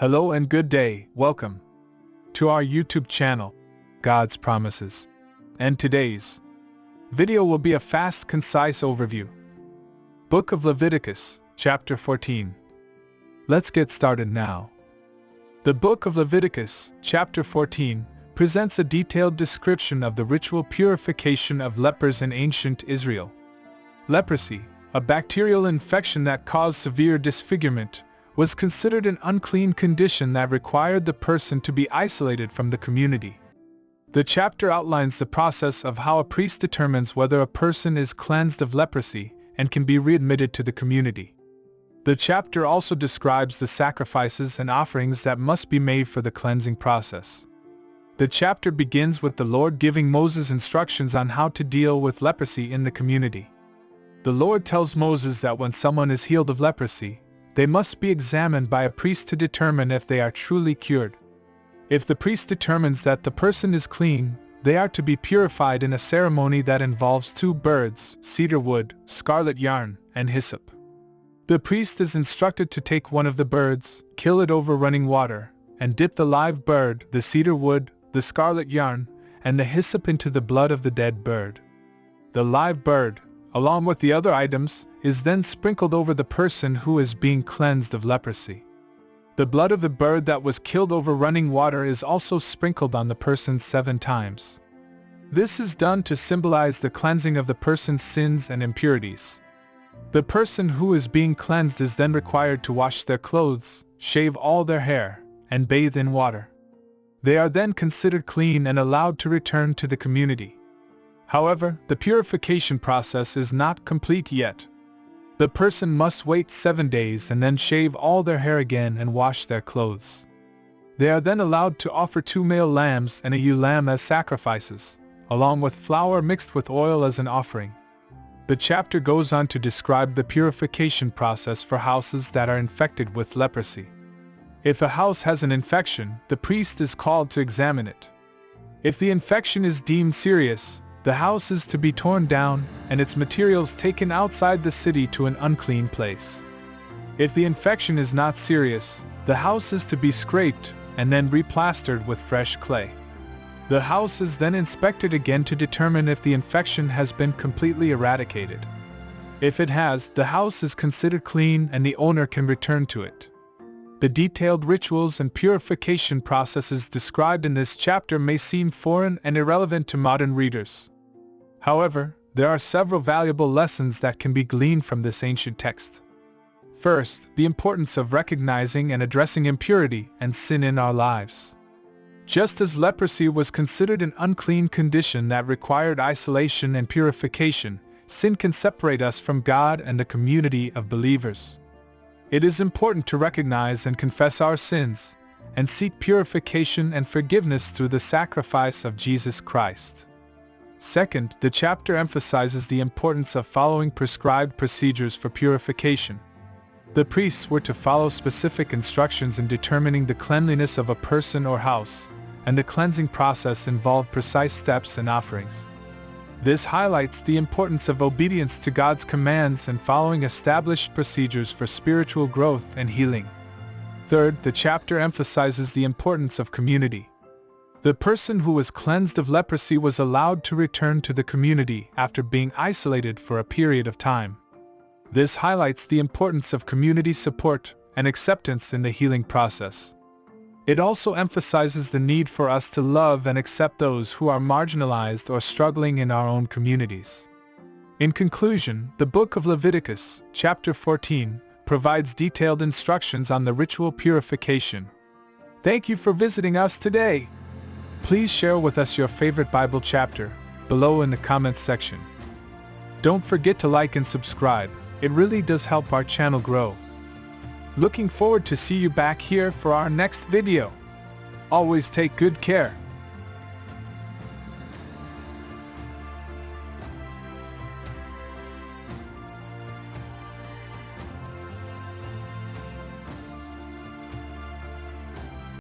Hello and good day, welcome to our YouTube channel, God's Promises. And today's video will be a fast, concise overview. Book of Leviticus, chapter 14. Let's get started now. The Book of Leviticus, chapter 14, presents a detailed description of the ritual purification of lepers in ancient Israel. Leprosy, a bacterial infection that caused severe disfigurement, was considered an unclean condition that required the person to be isolated from the community. The chapter outlines the process of how a priest determines whether a person is cleansed of leprosy and can be readmitted to the community. The chapter also describes the sacrifices and offerings that must be made for the cleansing process. The chapter begins with the Lord giving Moses instructions on how to deal with leprosy in the community. The Lord tells Moses that when someone is healed of leprosy, they must be examined by a priest to determine if they are truly cured. If the priest determines that the person is clean, they are to be purified in a ceremony that involves 2 birds, cedar wood, scarlet yarn, and hyssop. The priest is instructed to take one of the birds, kill it over running water, and dip the live bird, the cedar wood, the scarlet yarn, and the hyssop into the blood of the dead bird. The live bird, along with the other items, is then sprinkled over the person who is being cleansed of leprosy. The blood of the bird that was killed over running water is also sprinkled on the person 7 times. This is done to symbolize the cleansing of the person's sins and impurities. The person who is being cleansed is then required to wash their clothes, shave all their hair, and bathe in water. They are then considered clean and allowed to return to the community. However, the purification process is not complete yet. The person must wait 7 days and then shave all their hair again and wash their clothes. They are then allowed to offer 2 male lambs and a ewe lamb as sacrifices, along with flour mixed with oil as an offering. The chapter goes on to describe the purification process for houses that are infected with leprosy. If a house has an infection, the priest is called to examine it. If the infection is deemed serious, the house is to be torn down and its materials taken outside the city to an unclean place. If the infection is not serious, the house is to be scraped and then replastered with fresh clay. The house is then inspected again to determine if the infection has been completely eradicated. If it has, the house is considered clean and the owner can return to it. The detailed rituals and purification processes described in this chapter may seem foreign and irrelevant to modern readers. However, there are several valuable lessons that can be gleaned from this ancient text. First, the importance of recognizing and addressing impurity and sin in our lives. Just as leprosy was considered an unclean condition that required isolation and purification, sin can separate us from God and the community of believers. It is important to recognize and confess our sins, and seek purification and forgiveness through the sacrifice of Jesus Christ. Second, the chapter emphasizes the importance of following prescribed procedures for purification. The priests were to follow specific instructions in determining the cleanliness of a person or house, and the cleansing process involved precise steps and offerings. This highlights the importance of obedience to God's commands and following established procedures for spiritual growth and healing. Third, the chapter emphasizes the importance of community. The person who was cleansed of leprosy was allowed to return to the community after being isolated for a period of time. This highlights the importance of community support and acceptance in the healing process. It also emphasizes the need for us to love and accept those who are marginalized or struggling in our own communities. In conclusion, the Book of Leviticus, chapter 14, provides detailed instructions on the ritual purification. Thank you for visiting us today. Please share with us your favorite Bible chapter below in the comments section. Don't forget to like and subscribe. It really does help our channel grow. Looking forward to see you back here for our next video. Always take good care.